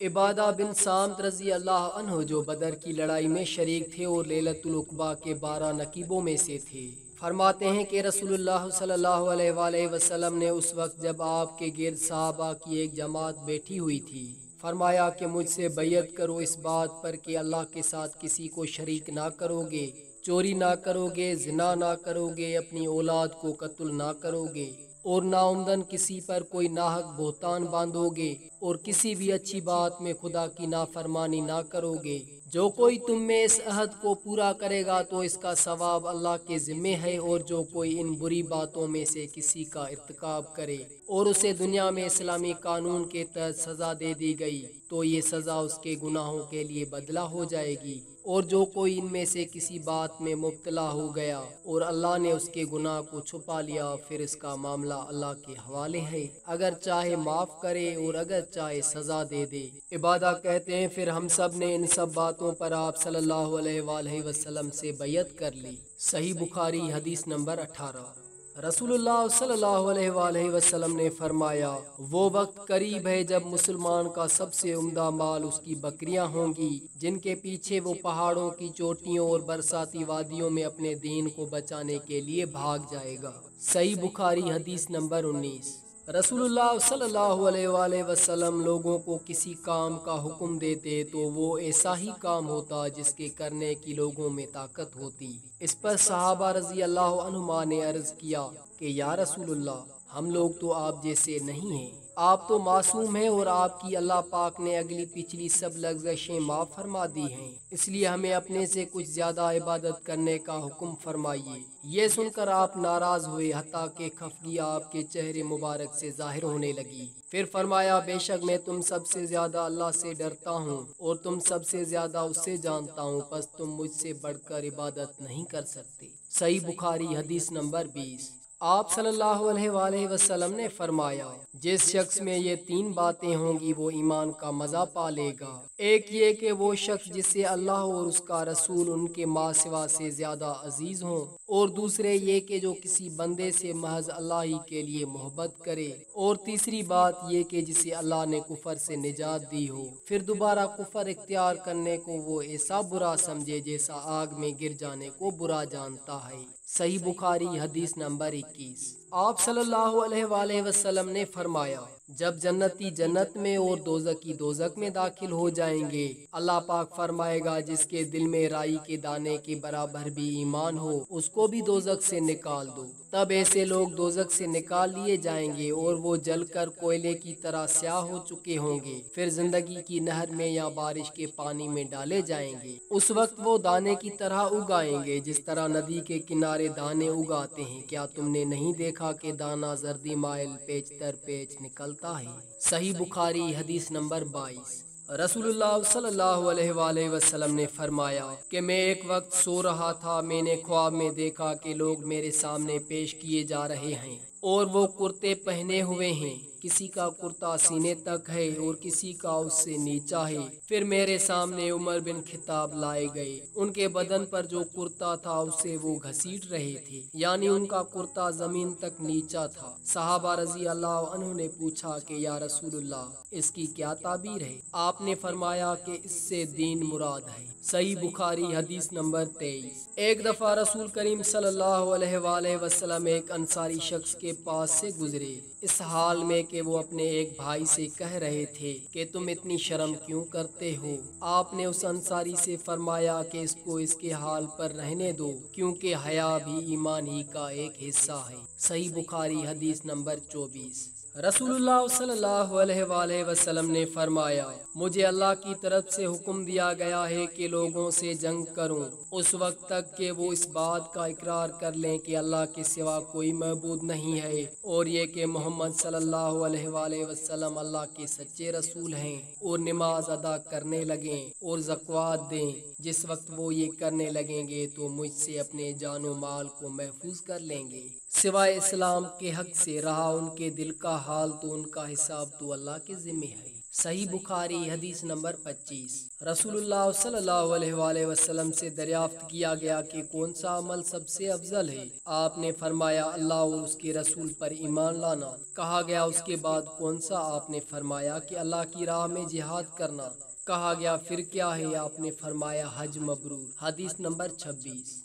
عبادہ بن سامت رضی اللہ عنہ جو بدر کی لڑائی میں شریک تھے اور لیلۃ العقبہ کے 12 نقیبوں میں سے تھے، فرماتے ہیں کہ رسول اللہ صلی اللہ علیہ وآلہ وسلم نے اس وقت جب آپ کے گرد صحابہ کی ایک جماعت بیٹھی ہوئی تھی، فرمایا کہ مجھ سے بیعت کرو اس بات پر کہ اللہ کے ساتھ کسی کو شریک نہ کرو گے، چوری نہ کرو گے، زنا نہ کرو گے، اپنی اولاد کو قتل نہ کرو گے، اور ناعمدن کسی پر کوئی ناحق بہتان باندھو گے، اور کسی بھی اچھی بات میں خدا کی نافرمانی نہ کرو گے۔ جو کوئی تم میں اس عہد کو پورا کرے گا تو اس کا ثواب اللہ کے ذمے ہے، اور جو کوئی ان بری باتوں میں سے کسی کا ارتکاب کرے اور اسے دنیا میں اسلامی قانون کے تحت سزا دے دی گئی تو یہ سزا اس کے گناہوں کے لیے بدلہ ہو جائے گی، اور جو کوئی ان میں سے کسی بات میں مبتلا ہو گیا اور اللہ نے اس کے گناہ کو چھپا لیا، پھر اس کا معاملہ اللہ کے حوالے ہے، اگر چاہے معاف کرے اور اگر چاہے سزا دے دے۔ عبادہ کہتے ہیں پھر ہم سب نے ان سب باتوں پر آپ صلی اللہ علیہ وآلہ وسلم سے بیعت کر لی۔ صحیح بخاری حدیث نمبر 18۔ رسول اللہ صلی اللہ علیہ وآلہ وسلم نے فرمایا، وہ وقت قریب ہے جب مسلمان کا سب سے عمدہ مال اس کی بکریاں ہوں گی، جن کے پیچھے وہ پہاڑوں کی چوٹیوں اور برساتی وادیوں میں اپنے دین کو بچانے کے لیے بھاگ جائے گا۔ صحیح بخاری حدیث نمبر 19۔ رسول اللہ صلی اللہ علیہ وآلہ وسلم لوگوں کو کسی کام کا حکم دیتے تو وہ ایسا ہی کام ہوتا جس کے کرنے کی لوگوں میں طاقت ہوتی۔ اس پر صحابہ رضی اللہ عنہما نے عرض کیا کہ یا رسول اللہ، ہم لوگ تو آپ جیسے نہیں ہیں، آپ تو معصوم ہیں اور آپ کی اللہ پاک نے اگلی پچھلی سب لغزشیں معاف فرما دی ہیں، اس لیے ہمیں اپنے سے کچھ زیادہ عبادت کرنے کا حکم فرمائیے۔ یہ سن کر آپ ناراض ہوئے، حتیٰ کہ خفگی آپ کے چہرے مبارک سے ظاہر ہونے لگی۔ پھر فرمایا، بے شک میں تم سب سے زیادہ اللہ سے ڈرتا ہوں اور تم سب سے زیادہ اس سے جانتا ہوں، پس تم مجھ سے بڑھ کر عبادت نہیں کر سکتے۔ صحیح بخاری حدیث نمبر 20۔ آپ صلی اللہ علیہ وآلہ وسلم نے فرمایا، جس شخص میں یہ 3 باتیں ہوں گی وہ ایمان کا مزہ پا لے گا۔ ایک یہ کہ وہ شخص جسے اللہ اور اس کا رسول ان کے ماں سوا سے زیادہ عزیز ہوں، اور دوسرے یہ کہ جو کسی بندے سے محض اللہ ہی کے لیے محبت کرے، اور تیسری بات یہ کہ جسے اللہ نے کفر سے نجات دی ہو، پھر دوبارہ کفر اختیار کرنے کو وہ ایسا برا سمجھے جیسا آگ میں گر جانے کو برا جانتا ہے۔ صحیح بخاری حدیث نمبر 21۔ آپ صلی اللہ علیہ وآلہ وسلم نے فرمایا، جب جنتی جنت میں اور دوزخی دوزخ میں داخل ہو جائیں گے، اللہ پاک فرمائے گا جس کے دل میں رائی کے دانے کے برابر بھی ایمان ہو اس کو بھی دوزخ سے نکال دو۔ تب ایسے لوگ دوزخ سے نکال لیے جائیں گے اور وہ جل کر کوئلے کی طرح سیاہ ہو چکے ہوں گے، پھر زندگی کی نہر میں یا بارش کے پانی میں ڈالے جائیں گے۔ اس وقت وہ دانے کی طرح اگائیں گے جس طرح ندی کے کنارے دانے اگاتے ہیں، کیا تم نے نہیں دیکھا کہ دانہ زردی مائل پیچ در پیچ نکلتا ہے؟ صحیح بخاری حدیث نمبر 22۔ رسول اللہ صلی اللہ علیہ وآلہ وسلم نے فرمایا کہ میں ایک وقت سو رہا تھا، میں نے خواب میں دیکھا کہ لوگ میرے سامنے پیش کیے جا رہے ہیں اور وہ کرتے پہنے ہوئے ہیں، کسی کا کرتا سینے تک ہے اور کسی کا اس سے نیچا ہے۔ پھر میرے سامنے عمر بن خطاب لائے گئے، ان کے بدن پر جو کرتا تھا اسے وہ گھسیٹ رہے تھے، یعنی ان کا کرتا زمین تک نیچا تھا۔ صحابہ رضی اللہ عنہ نے پوچھا کہ یا رسول اللہ، اس کی کیا تعبیر ہے؟ آپ نے فرمایا کہ اس سے دین مراد ہے۔ صحیح بخاری حدیث نمبر 23۔ ایک دفعہ رسول کریم صلی اللہ علیہ وآلہ وسلم ایک انصاری شخص کے پاس سے گزرے، اس حال میں کہ وہ اپنے ایک بھائی سے کہہ رہے تھے کہ تم اتنی شرم کیوں کرتے ہو؟ آپ نے اس انصاری سے فرمایا کہ اس کو اس کے حال پر رہنے دو، کیونکہ حیا بھی ایمان ہی کا ایک حصہ ہے۔ صحیح بخاری حدیث نمبر 24۔ رسول اللہ صلی اللہ علیہ وآلہ وسلم نے فرمایا، مجھے اللہ کی طرف سے حکم دیا گیا ہے کہ لوگوں سے جنگ کروں اس وقت تک کہ وہ اس بات کا اقرار کر لیں کہ اللہ کے سوا کوئی معبود نہیں ہے، اور یہ کہ محمد صلی اللہ علیہ وآلہ وسلم اللہ کے سچے رسول ہیں، اور نماز ادا کرنے لگیں اور زکوٰۃ دیں۔ جس وقت وہ یہ کرنے لگیں گے تو مجھ سے اپنے جان و مال کو محفوظ کر لیں گے، سوائے اسلام کے حق سے، رہا ان کے دل کا حال تو ان کا حساب تو اللہ کے ذمہ ہے۔ صحیح بخاری حدیث نمبر 25۔ رسول اللہ صلی اللہ علیہ وآلہ وسلم سے دریافت کیا گیا کہ کون سا عمل سب سے افضل ہے؟ آپ نے فرمایا اللہ اور اس کے رسول پر ایمان لانا۔ کہا گیا اس کے بعد کون سا؟ آپ نے فرمایا کہ اللہ کی راہ میں جہاد کرنا۔ کہا گیا پھر کیا ہے؟ آپ نے فرمایا حج مبرور۔ حدیث نمبر 26۔